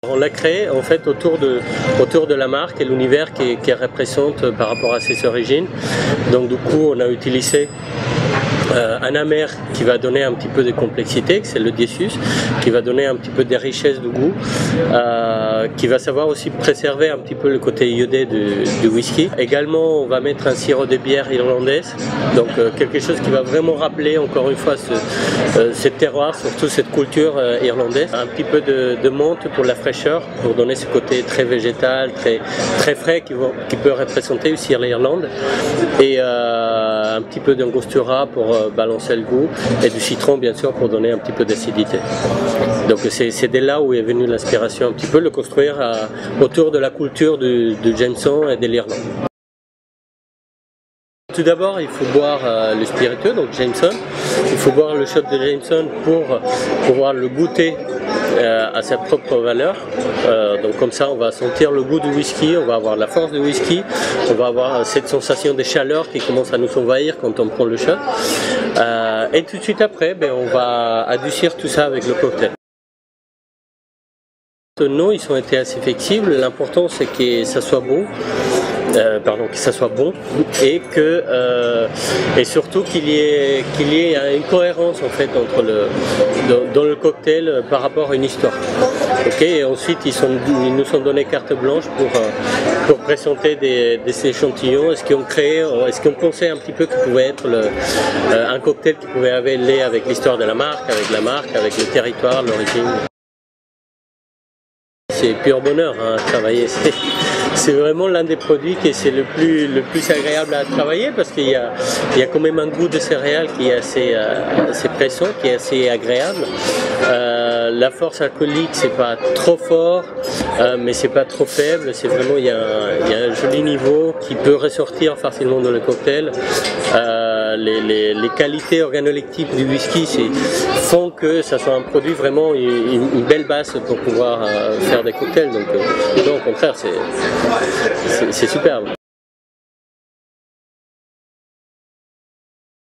On l'a créé en fait autour de la marque et l'univers qui représente par rapport à ses origines. Donc du coup on a utilisé un amer qui va donner un petit peu de complexité, c'est le Decius, qui va donner un petit peu de richesse de goût, qui va savoir aussi préserver un petit peu le côté iodé du whisky. Également on va mettre un sirop de bière irlandaise, donc quelque chose qui va vraiment rappeler encore une fois ce terroir, surtout cette culture irlandaise. Un petit peu de menthe pour la fraîcheur, pour donner ce côté très végétal, très frais qui peut représenter aussi l'Irlande. Et un petit peu d'angostura pour balancer le goût et du citron bien sûr pour donner un petit peu d'acidité. Donc c'est de là où est venue l'inspiration un petit peu, le construire autour de la culture du Jameson et de l'Irlande. Tout d'abord, il faut boire le spiritueux, donc Jameson. Il faut boire le shot de Jameson pour pouvoir le goûter à sa propre valeur. Donc comme ça, on va sentir le goût du whisky, on va avoir la force du whisky, on va avoir cette sensation de chaleur qui commence à nous envahir quand on prend le shot. Et tout de suite après, on va adoucir tout ça avec le cocktail. Non, ils ont été assez flexibles. L'important c'est que ça soit bon. Que ça soit bon et surtout qu'il y ait une cohérence en fait entre dans le cocktail par rapport à une histoire. Et ensuite ils nous ont donné carte blanche pour présenter des échantillons. Est-ce qu'on pensait un petit peu qu'il pouvait être un cocktail qui pouvait aller avec l'histoire de la marque, avec le territoire, l'origine. C'est pur bonheur à travailler. C'est vraiment l'un des produits qui c'est le plus agréable à travailler parce qu'il y a quand même un goût de céréales qui est assez présent, qui est assez agréable. La force alcoolique c'est pas trop fort, mais c'est pas trop faible. C'est vraiment il y a un joli niveau qui peut ressortir facilement dans le cocktail. Les qualités organoleptiques du whisky font que ça soit un produit vraiment une belle base pour pouvoir faire des cocktails. Donc non, au contraire, c'est superbe.